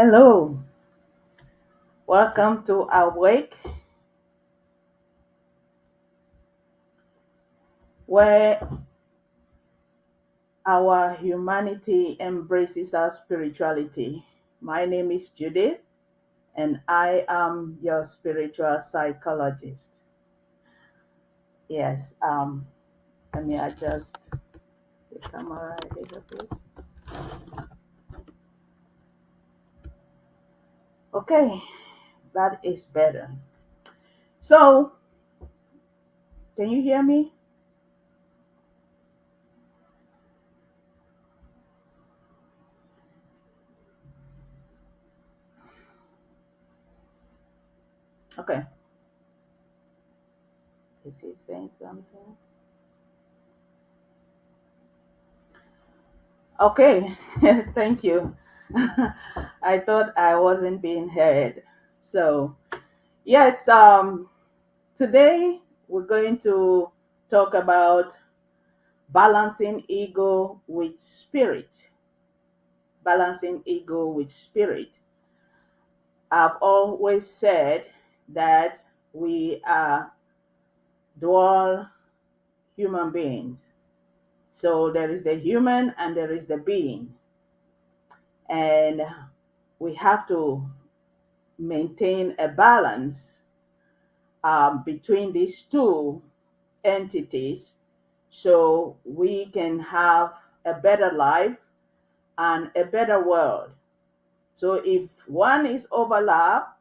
Hello, welcome to Awake, where our humanity embraces our spirituality. My name is Judith, and I am your spiritual psychologist. Yes, let me adjust the camera a little bit. Okay, that is better. So, can you hear me? Okay, is he saying something? Okay, thank you. I thought I wasn't being heard. So, yes, today we're going to talk about balancing ego with spirit. Balancing ego with spirit. I've always said that we are dual human beings. So, there is the human and there is the being. And we have to maintain a balance between these two entities so we can have a better life and a better world. So if one is overlapped,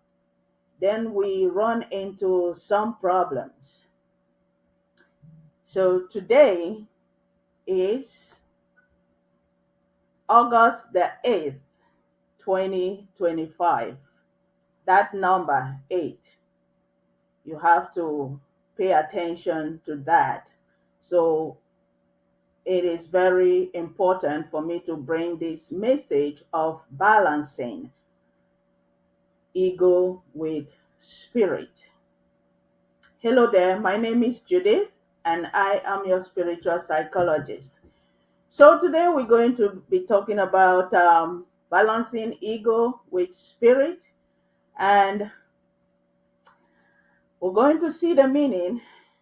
then we run into some problems. So today is August the 8th, 2025. That number 8, you have to pay attention to that. So it is very important for me to bring this message of balancing ego with spirit. Hello there, my name is Judith, and I am your spiritual psychologist. So, today we're going to be talking about balancing ego with spirit, and we're going to see the meaning,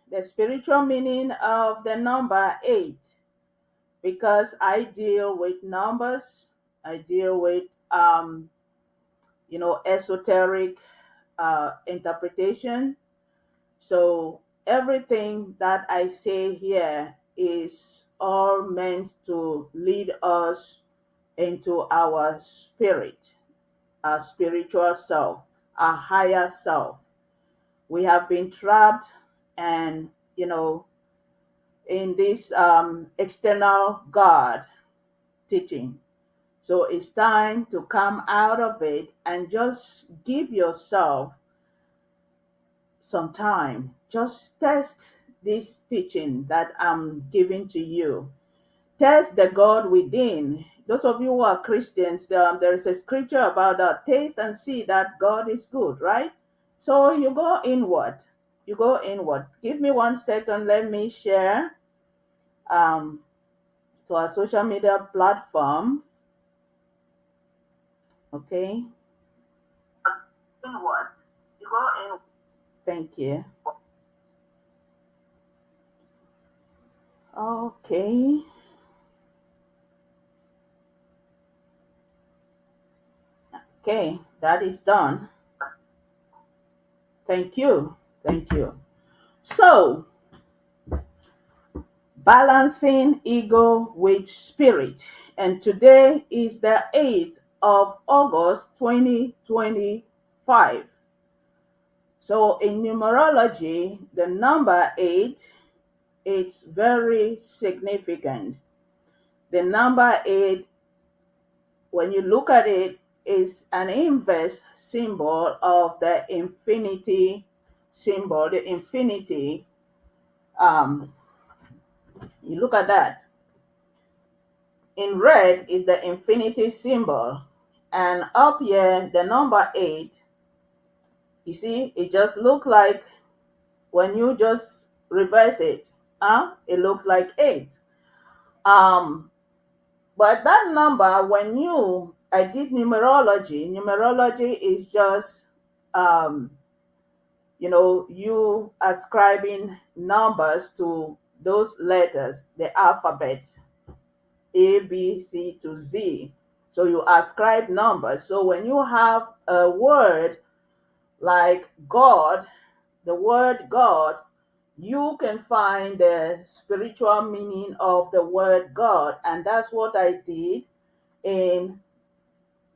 the spiritual meaning of the number 8, because I deal with numbers, I deal with esoteric interpretation. So everything that I say here is all meant to lead us into our spirit, our spiritual self, our higher self. We have been trapped and, in this external God teaching. So it's time to come out of it and just give yourself some time. Just test this teaching that I'm giving to you. Test the God within. Those of you who are Christians, there is a scripture about that. Taste and see that God is good, right? So you go inward. You go inward. Give me 1 second. Let me share um, to our social media platform. Okay. Inward. You go inward. Thank you. Okay. Okay, that is done. Thank you. Thank you. So, balancing ego with spirit. And today is the 8th of August 2025. So, in numerology, the number 8 is very significant. The number 8, when you look at it, is an inverse symbol of the infinity symbol. The infinity, um, you look at that. In red is the infinity symbol, and up here the number 8. You see, it just looks like, when you just reverse it, it looks like 8. But that number, when you I did numerology. Numerology is just, um, you ascribing numbers to those letters, the alphabet, A, B, C to Z. So you ascribe numbers. So when you have a word like God, the word God, you can find the spiritual meaning of the word God. And that's what I did in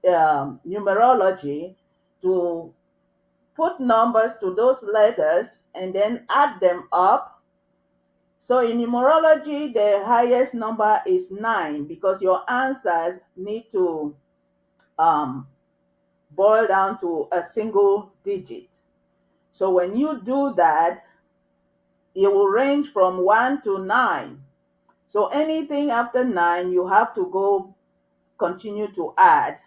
numerology, to put numbers to those letters and then add them up. So in numerology, the highest number is 9, because your answers need to um, boil down to a single digit. So when you do that, it will range from 1 to 9. So anything after 9, you have to go continue to add.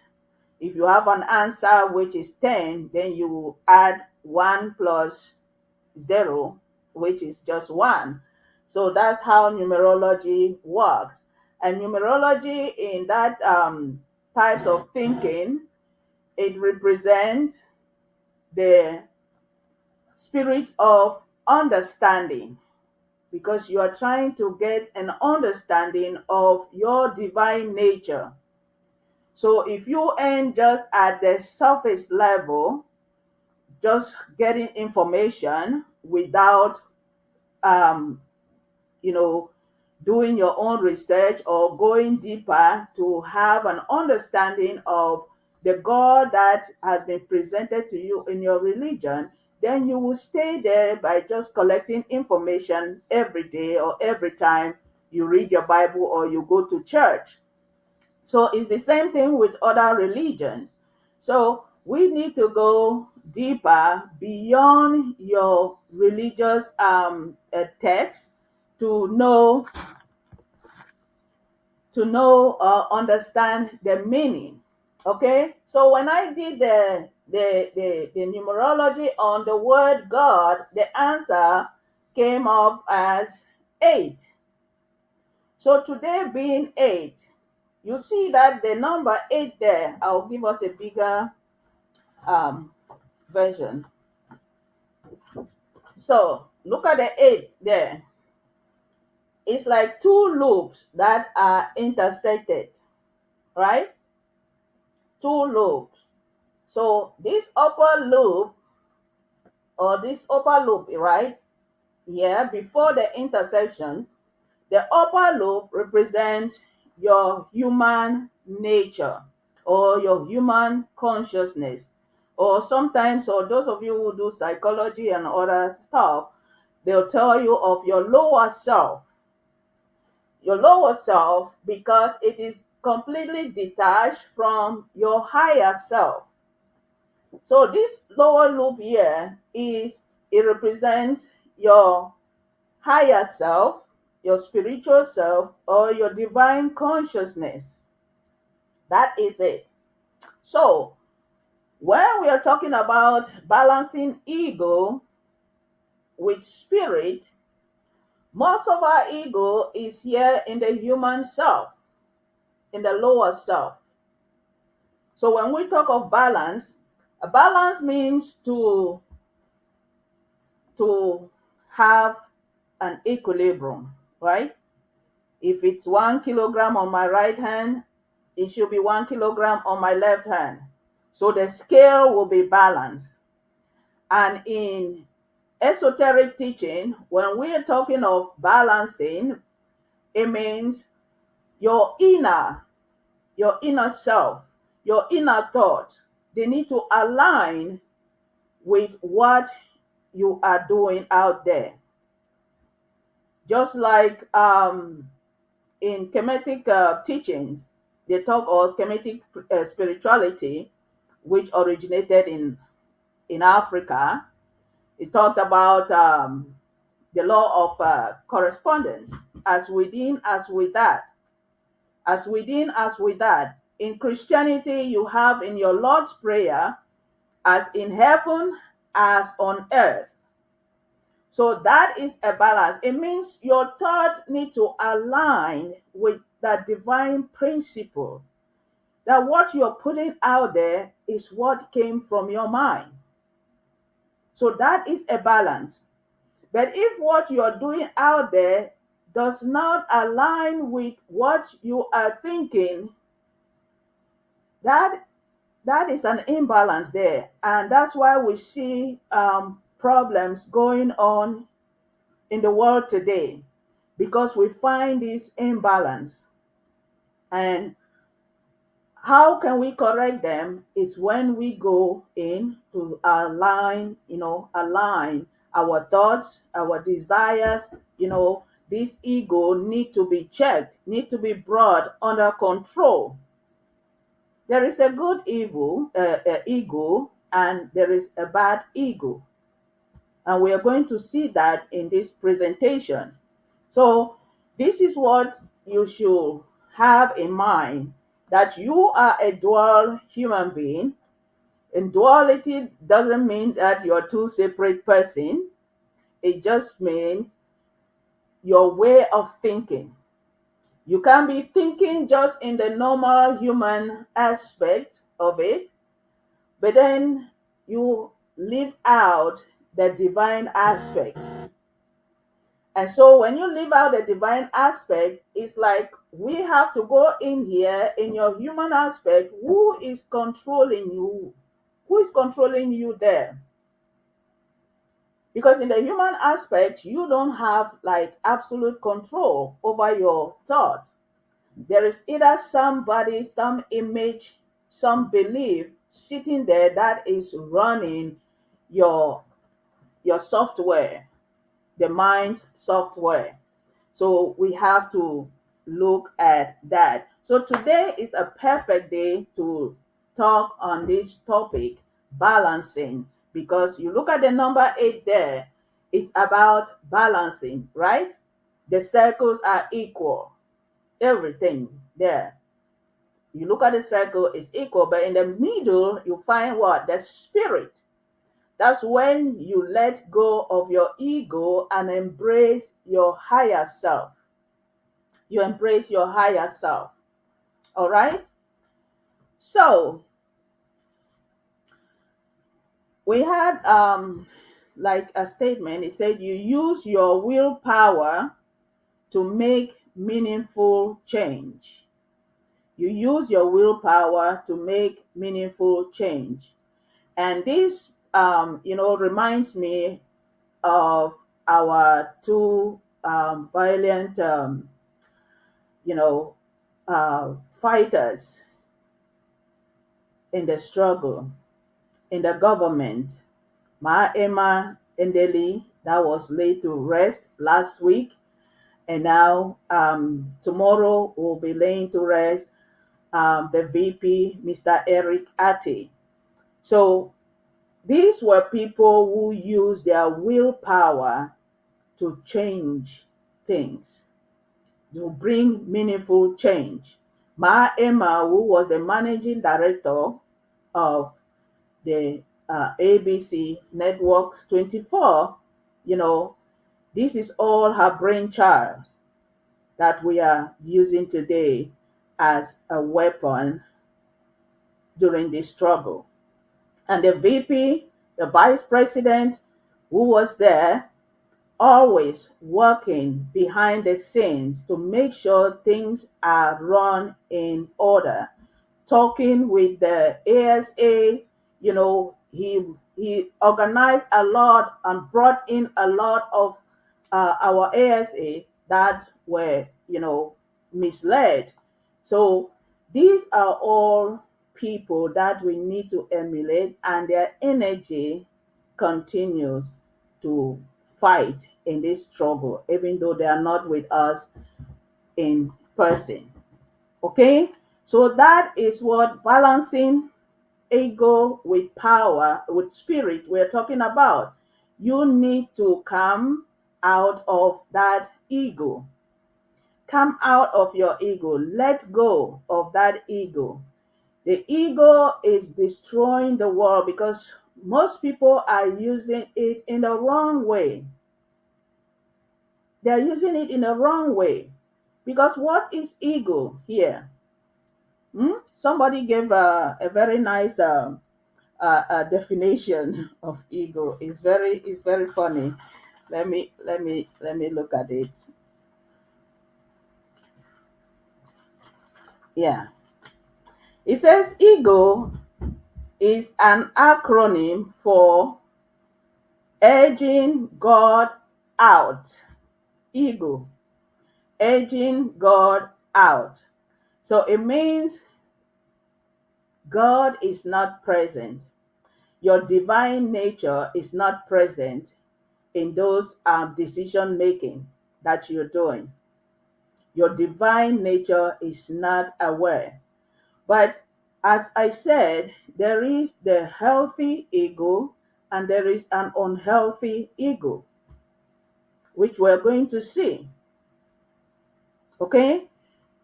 If you have an answer which is 10, then you add 1 plus 0, which is just 1. So that's how numerology works. And numerology, in that types of thinking, it represents the spirit of understanding, because you are trying to get an understanding of your divine nature. So if you end just at the surface level, just getting information without um, you know doing your own research or going deeper to have an understanding of the God that has been presented to you in your religion, then you will stay there by just collecting information every day or every time you read your Bible or you go to church. So it's the same thing with other religions. So we need to go deeper beyond your religious text to know understand the meaning. Okay, so when I did the numerology on the word God, the answer came up as 8. So today being 8, you see that the number 8 there, I'll give us a bigger um, version. So look at the 8 there. It's like two loops that are intersected, right? Two loops. So this upper loop, or this upper loop, right? Here, before the intersection, the upper loop represents your human nature or your human consciousness. Or sometimes, or those of you who do psychology and other stuff, they'll tell you of your lower self. Your lower self, because it is completely detached from your higher self. So this lower loop here it represents your higher self, your spiritual self, or your divine consciousness. That is it. So when we are talking about balancing ego with spirit, most of our ego is here in the human self, in the lower self. So when we talk of balance, a balance means to have an equilibrium, right? If it's 1 kilogram on my right hand, it should be 1 kilogram on my left hand. So the scale will be balanced. And in esoteric teaching, when we're talking of balancing, it means your inner self, your inner thoughts, they need to align with what you are doing out there. Just like in Kemetic teachings, they talk of Kemetic spirituality, which originated in Africa. It talked about the law of correspondence, as within, as without, as within, as without. In Christianity, you have in your Lord's Prayer, as in heaven, as on earth. So that is a balance. It means your thoughts need to align with that divine principle. that what you're putting out there is what came from your mind. So that is a balance. But if what you're doing out there does not align with what you are thinking, that that is an imbalance there, and that's why we see problems going on in the world today, because we find this imbalance. And how can we correct them? It's when we go in to align, align our thoughts, our desires. This ego need to be checked, need to be brought under control. There is a good ego, and there is a bad ego, and we are going to see that in this presentation. So this is what you should have in mind, that you are a dual human being. And duality doesn't mean that you're two separate persons. It just means your way of thinking. You can be thinking just in the normal human aspect of it, but then you leave out the divine aspect. And so when you leave out the divine aspect, it's like we have to go in here in your human aspect. Who is controlling you? Who is controlling you there? Because in the human aspect, you don't have like absolute control over your thoughts. There is either somebody, some image, some belief sitting there that is running your software, the mind's software. So we have to look at that. So today is a perfect day to talk on this topic, balancing, because you look at the number 8 there, it's about balancing, right? The circles are equal, everything there. You look at the circle, it's equal, but in the middle, you find what? The spirit. That's when you let go of your ego and embrace your higher self. You embrace your higher self. All right? So, we had like a statement. It said you use your willpower to make meaningful change. You use your willpower to make meaningful change. And this reminds me of our two violent you know fighters in the struggle in the government. Ma Emma Endeli, that was laid to rest last week, and now tomorrow will be laying to rest the VP, Mr. Eric Ati. So these were people who used their willpower to change things, to bring meaningful change. Ma Emma, who was the managing director of the ABC Network 24, this is all her brainchild that we are using today as a weapon during this struggle. And the VP, the vice president who was there, always working behind the scenes to make sure things are run in order, talking with the ASA. He organized a lot and brought in a lot of our ASA that were misled. So these are all people that we need to emulate, and their energy continues to fight in this struggle, even though they are not with us in person. Okay, so that is what balancing ego with power, with spirit, we're talking about. You need to come out of that ego. Come out of your ego. Let go of that ego. The ego is destroying the world because most people are using it in the wrong way. They're using it in a wrong way. Because what is ego here? somebody gave a very nice definition of ego. It's very funny. Let me look at it. Yeah, it says ego is an acronym for edging God out. Ego, edging God out. So it means God is not present. Your divine nature is not present in those decision making that you're doing. Your divine nature is not aware. But as I said, there is the healthy ego and there is an unhealthy ego, which we're going to see. Okay?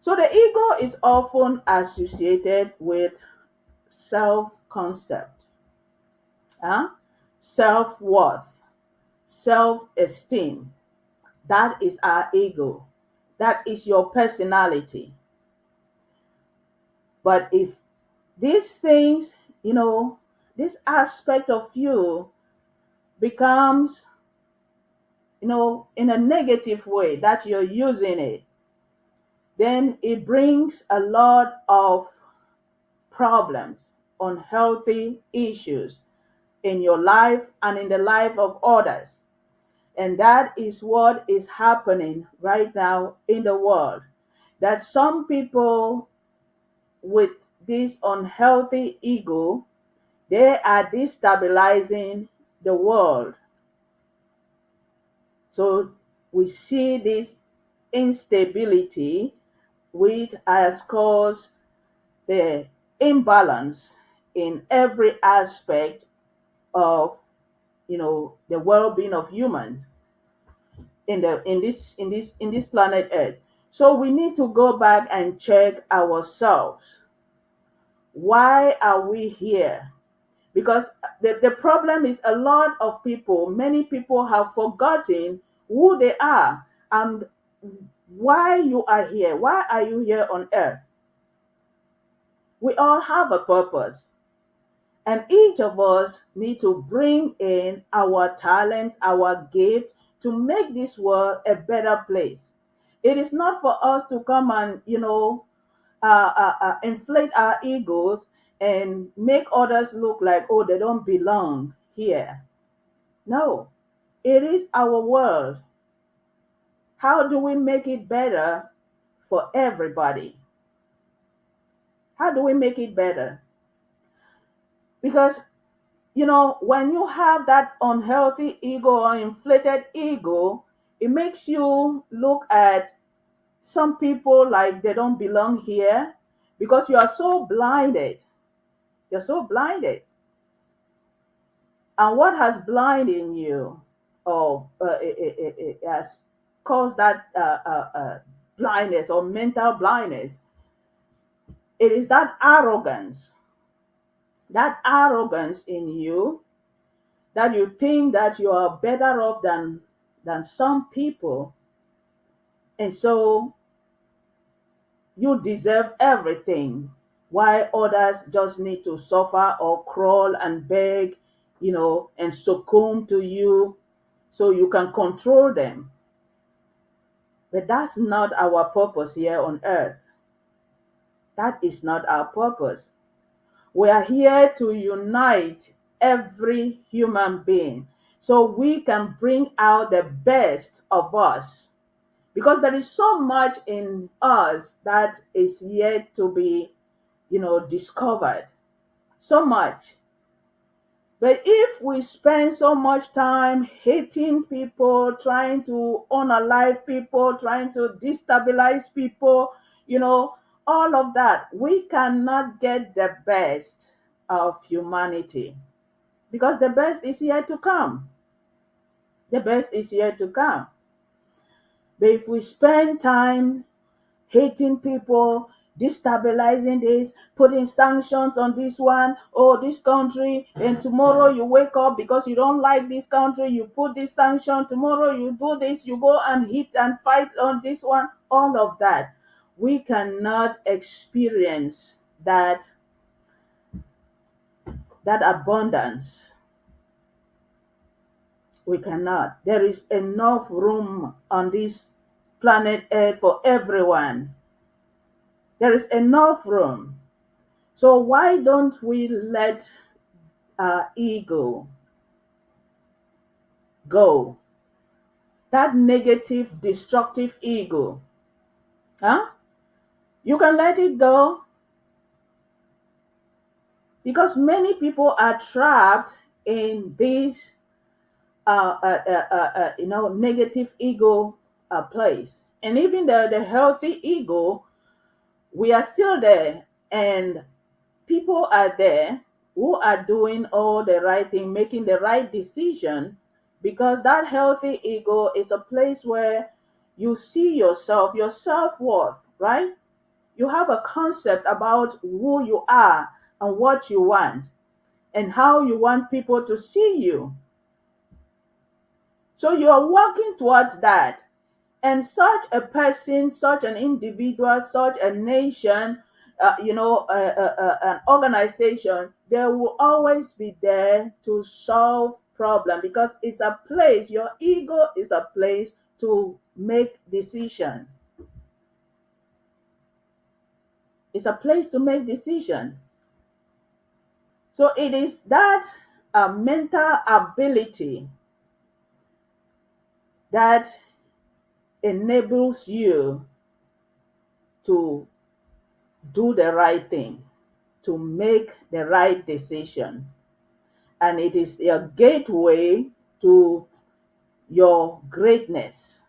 So the ego is often associated with self concept, self worth, self esteem. That is our ego. That is your personality. But if these things, this aspect of you becomes, in a negative way that you're using it, then it brings a lot of problems, unhealthy issues in your life and in the life of others. And that is what is happening right now in the world. That some people with this unhealthy ego, they are destabilizing the world. So we see this instability which has caused the imbalance in every aspect of the well-being of humans in this planet Earth. So we need to go back and check ourselves. Why are we here? Because the problem is a lot of people, many people have forgotten who they are and why you are here. Why are you here on earth? We all have a purpose. And each of us need to bring in our talent, our gift to make this world a better place. It is not for us to come and, inflate our egos and make others look like, oh, they don't belong here. No, it is our world. How do we make it better for everybody? How do we make it better? Because when you have that unhealthy ego or inflated ego, it makes you look at some people like they don't belong here because you are so blinded. You're so blinded. And what has blinded you or it has caused that blindness or mental blindness? It is that arrogance in you that you think that you are better off than some people, and so you deserve everything while others just need to suffer or crawl and beg, and succumb to you so you can control them. But that's not our purpose here on earth. That is not our purpose. We are here to unite every human being so we can bring out the best of us. Because there is so much in us that is yet to be, discovered. So much. But if we spend so much time hating people, trying to unalive people, trying to destabilize people, all of that, we cannot get the best of humanity because the best is yet to come. The best is yet to come. But if we spend time hating people, destabilizing this, putting sanctions on this one, oh, this country, and tomorrow you wake up because you don't like this country, you put this sanction, tomorrow you do this, you go and hit and fight on this one, all of that. We cannot experience that abundance. We cannot. There is enough room on this planet Earth for everyone. There is enough room. So why don't we let our ego go? That negative, destructive ego. Huh? You can let it go because many people are trapped in this negative ego place. And even the healthy ego, we are still there. And people are there who are doing all the right thing, making the right decision, because that healthy ego is a place where you see yourself, your self-worth, right? You have a concept about who you are and what you want and how you want people to see you. So you are working towards that. And such a person, such an individual, such a nation, an organization, they will always be there to solve problem because it's a place. Your ego is a place to make decision. It's a place to make decision. So it is that mental ability that enables you to do the right thing, to make the right decision. And it is a gateway to your greatness.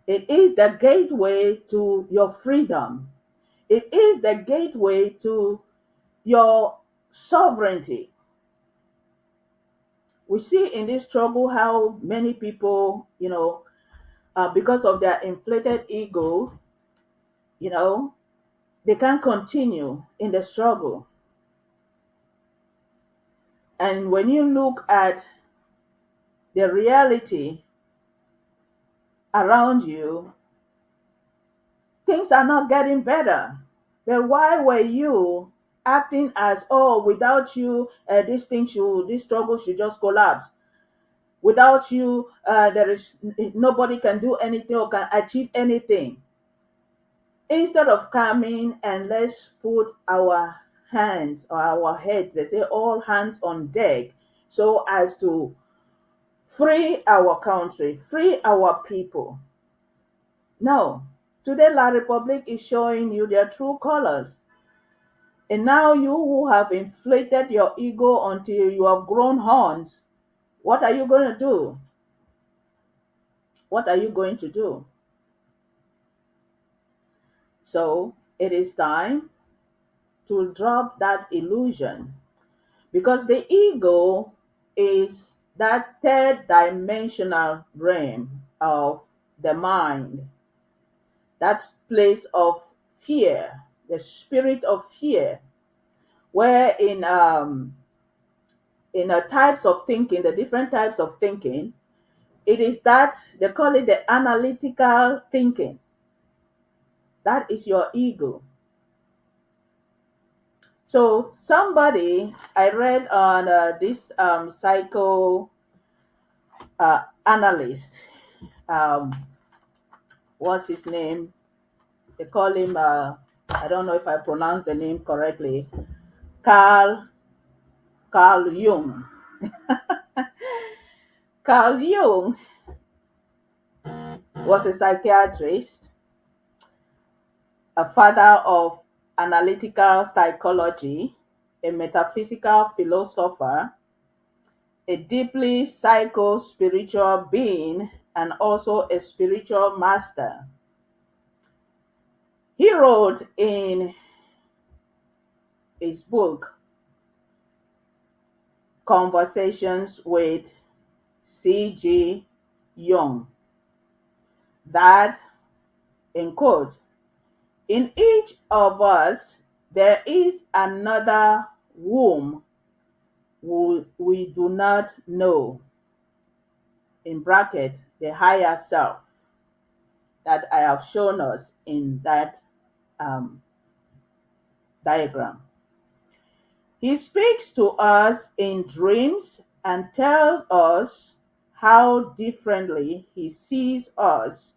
It is the gateway to your freedom. It is the gateway to your sovereignty. We see in this struggle how many people, because of their inflated ego, you know, they can't continue in the struggle. And when you look at the reality around you, things are not getting better. But why were you acting as, oh, without you, this struggle should just collapse? Without you, there is nobody can do anything or can achieve anything. Instead of coming and let's put our hands or our heads, they say all hands on deck, so as to free our country, free our people. No. Today, La Republic is showing you their true colors. And now, you who have inflated your ego until you have grown horns, what are you going to do? What are you going to do? So, it is time to drop that illusion because the ego is that third dimensional realm of the mind, that place of fear, the spirit of fear, where in types of thinking, the different types of thinking, it is that they call it the analytical thinking. That is your ego. So somebody I read on this psycho analyst, um, what's his name? They call him. I don't know if I pronounce the name correctly. Carl Carl Jung. Carl Jung was a psychiatrist, a father of analytical psychology, a metaphysical philosopher, a deeply psycho-spiritual being, and also a spiritual master. He wrote in his book, Conversations with C.G. Jung, that, in quote, in each of us there is another womb we do not know, in bracket, the higher self that I have shown us in that diagram. He speaks to us in dreams and tells us how differently he sees us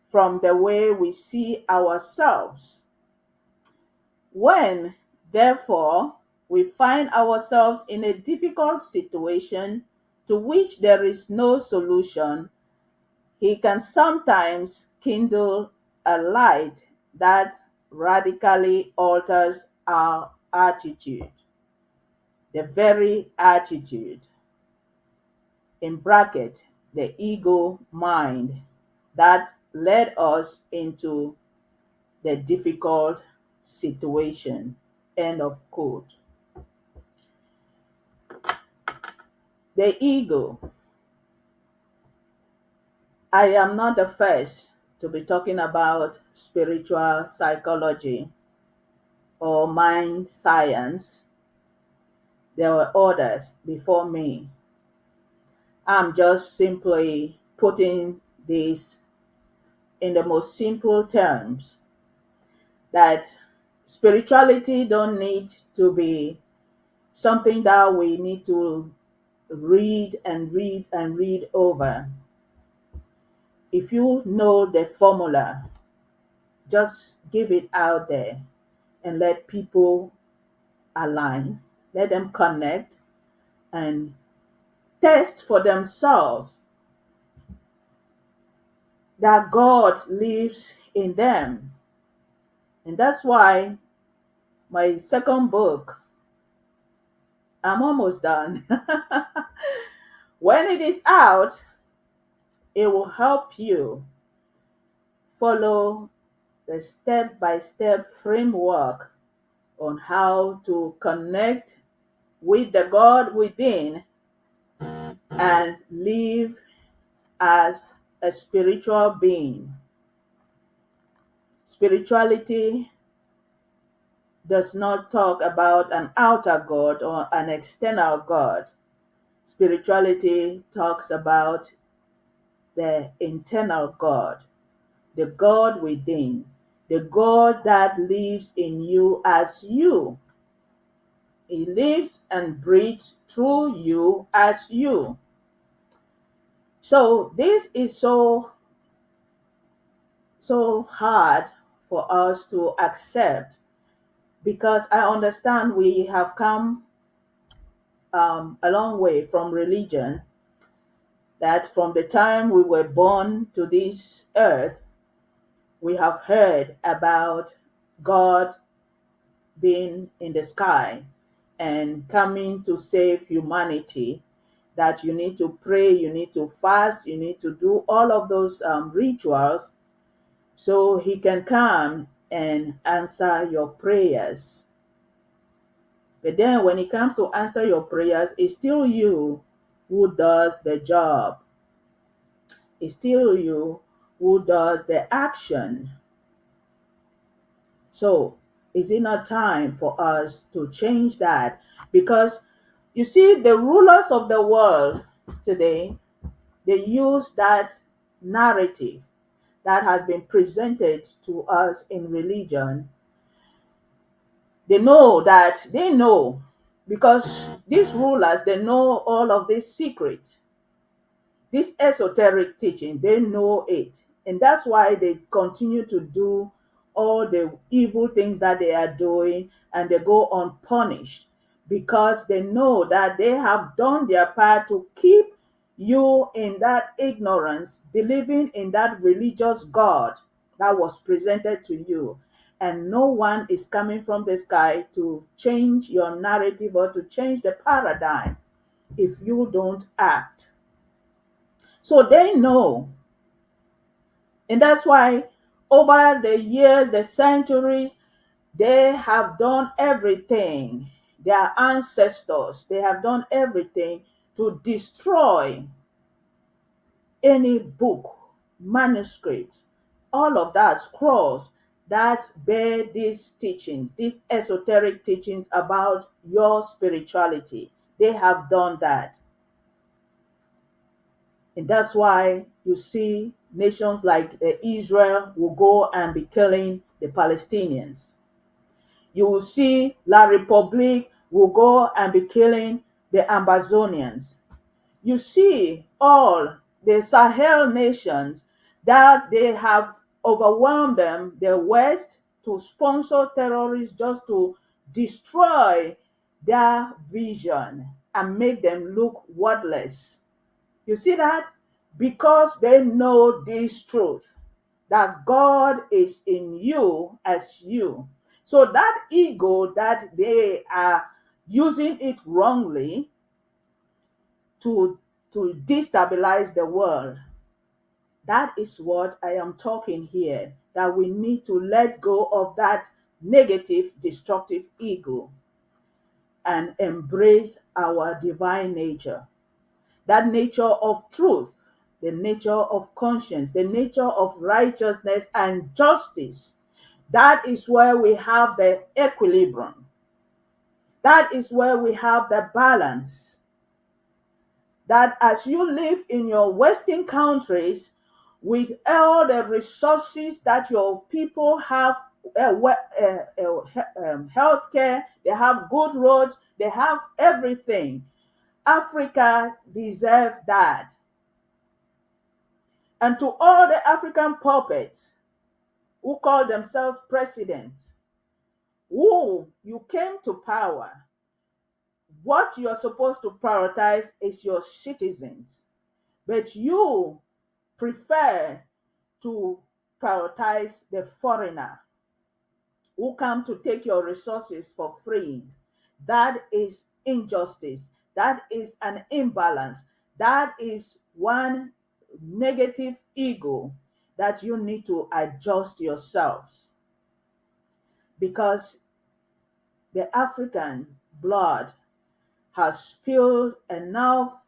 from the way we see ourselves. When, therefore, we find ourselves in a difficult situation to which there is no solution, he can sometimes kindle a light that radically alters our attitude, the very attitude, in bracket, the ego mind that led us into the difficult situation. End of quote. The ego. I am not the first to be talking about spiritual psychology or mind science. There were others before me. I'm just simply putting this in the most simple terms that spirituality don't need to be something that we need to read and read and read over. If you know the formula, just give it out there and let people align, let them connect and test for themselves that God lives in them. And that's why my second book, I'm almost done. When it is out, it will help you follow the step by step framework on how to connect with the God within and live as a spiritual being. Spirituality does not talk about an outer God or an external God. Spirituality talks about the internal God, the God within, the God that lives in you as you. He lives and breathes through you as you. So this is so hard for us to accept because I understand we have come a long way from religion, that from the time we were born to this earth, we have heard about God being in the sky and coming to save humanity, that you need to pray, you need to fast, you need to do all of those rituals so he can come and answer your prayers. But then when it comes to answer your prayers, it's still you who does the job. It's still you who does the action. So is it not time for us to change that? Because you see, the rulers of the world today, they use that narrative that has been presented to us in religion. They know because these rulers, they know all of these secrets, this esoteric teaching, they know it. And that's why they continue to do all the evil things that they are doing and they go unpunished because they know that they have done their part to keep you in that ignorance, believing in that religious God that was presented to you. And no one is coming from the sky to change your narrative or to change the paradigm if you don't act. So they know. And that's why over the years, the centuries, they have done everything. Their ancestors, they have done everything to destroy any book, manuscript, all of that, scrolls that bear these teachings, these esoteric teachings about your spirituality. They have done that. And that's why you see nations like Israel will go and be killing the Palestinians. You will see La Republique will go and be killing the Amazonians. You see all the Sahel nations that they have overwhelmed them, the West, to sponsor terrorists just to destroy their vision and make them look worthless. You see that? Because they know this truth that God is in you as you. So that ego that they are using it wrongly to destabilize the world. That is what I am talking here, that we need to let go of that negative, destructive ego and embrace our divine nature. That nature of truth, the nature of conscience, the nature of righteousness and justice. That is where we have the equilibrium. That is where we have the balance. That as you live in your Western countries with all the resources that your people have, healthcare, they have good roads, they have everything. Africa deserves that. And to all the African puppets who call themselves presidents, who you came to power, what you're supposed to prioritize is your citizens. But you prefer to prioritize the foreigner who come to take your resources for free. That is injustice. That is an imbalance. That is one negative ego that you need to adjust yourselves, because the African blood has spilled enough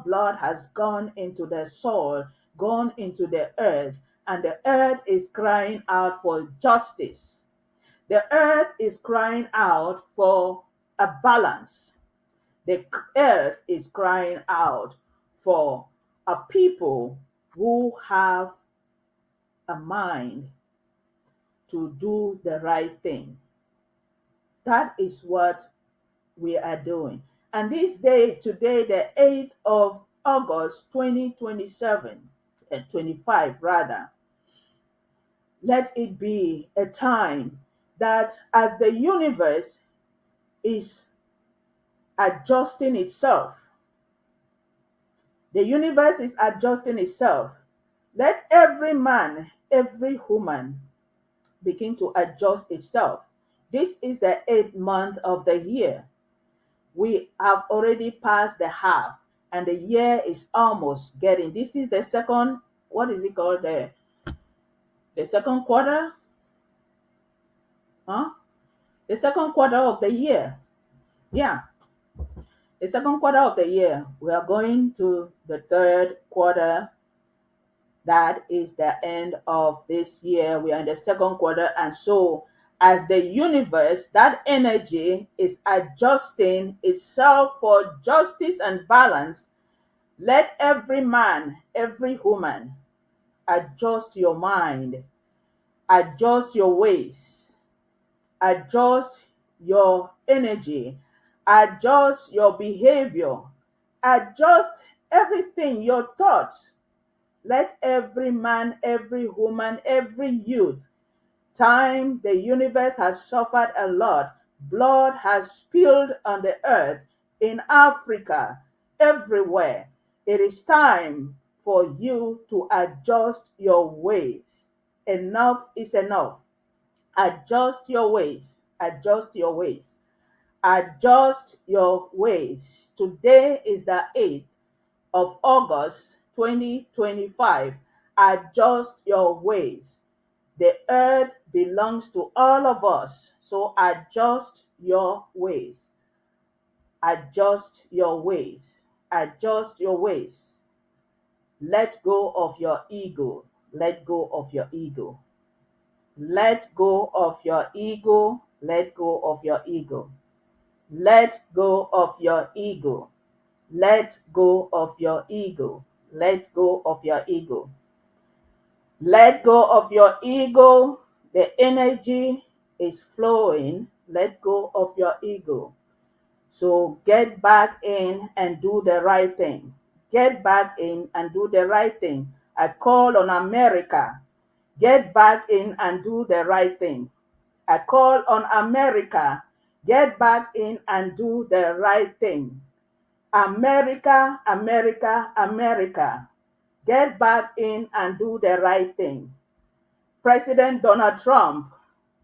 blood has gone into the soil, gone into the earth, and the earth is crying out for justice. The earth is crying out for a balance. The earth is crying out for a people who have a mind to do the right thing. That is what we are doing. And this day, today, the 8th of August 2027, and 25 rather, let it be a time that as the universe is adjusting itself, the universe is adjusting itself, let every man, every woman begin to adjust itself. This is the 8th month of the year. We have already passed the half and the year is almost getting. This is the second, what is it called? The second quarter? Huh? The second quarter of the year. Yeah. The second quarter of the year. We are going to the third quarter. That is the end of this year. We are in the second quarter. And so as the universe, that energy is adjusting itself for justice and balance, let every man, every woman adjust your mind, adjust your ways, adjust your energy, adjust your behavior, adjust everything, your thoughts. Let every man, every woman, every youth, time the universe has suffered a lot, blood has spilled on the earth, in Africa, everywhere. It is time for you to adjust your ways. Enough is enough. Adjust your ways. Adjust your ways. Adjust your ways. Today is the 8th of August 2025. Adjust your ways. The earth belongs to all of us. So adjust your ways. Adjust your ways. Adjust your ways. Let go of your ego. Let go of your ego. Let go of your ego. Let go of your ego. Let go of your ego. Let go of your ego. Let go of your ego. Let go of your ego, the energy is flowing. Let go of your ego. So get back in and do the right thing. Get back in and do the right thing. I call on America. Get back in and do the right thing. I call on America. Get back in and do the right thing. America, America, America. Get back in and do the right thing. President Donald Trump,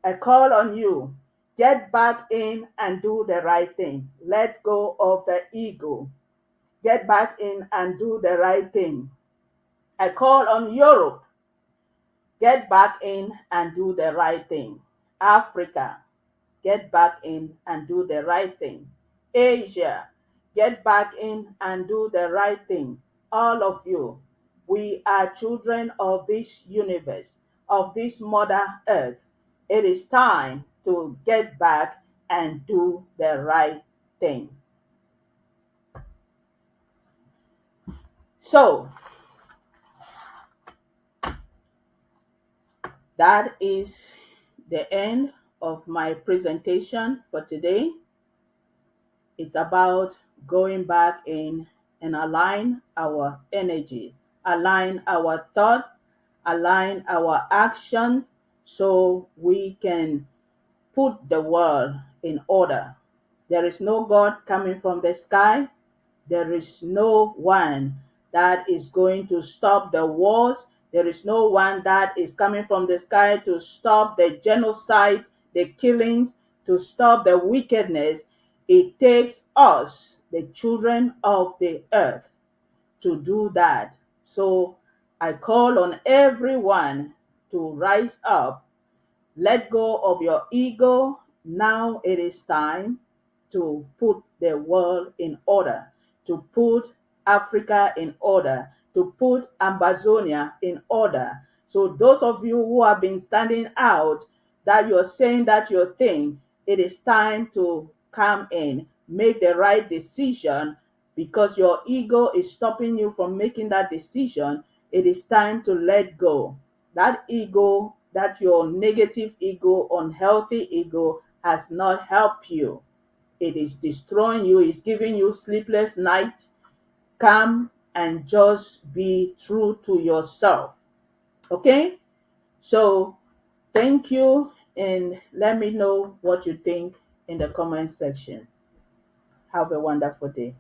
I call on you. Get back in and do the right thing. Let go of the ego. Get back in and do the right thing. I call on Europe. Get back in and do the right thing. Africa, get back in and do the right thing. Asia, get back in and do the right thing. All of you, we are children of this universe, of this Mother Earth. It is time to get back and do the right thing. So, that is the end of my presentation for today. It's about going back in and align our energy, align our thought, align our actions so we can put the world in order. There is no God coming from the sky. There is no one that is going to stop the wars. There is no one that is coming from the sky to stop the genocide, the killings, to stop the wickedness. It takes us, the children of the earth, to do that. So I call on everyone to rise up. Let go of your ego. Now it is time to put the world in order, to put Africa in order, to put Amazonia in order. So those of you who have been standing out, that you're saying that your thing, it is time to come in, make the right decision, because your ego is stopping you from making that decision. It is time to let go. That ego, that your negative ego, unhealthy ego, has not helped you. It is destroying you, it's giving you sleepless nights. Come and just be true to yourself. Okay? So thank you, and let me know what you think in the comment section. Have a wonderful day.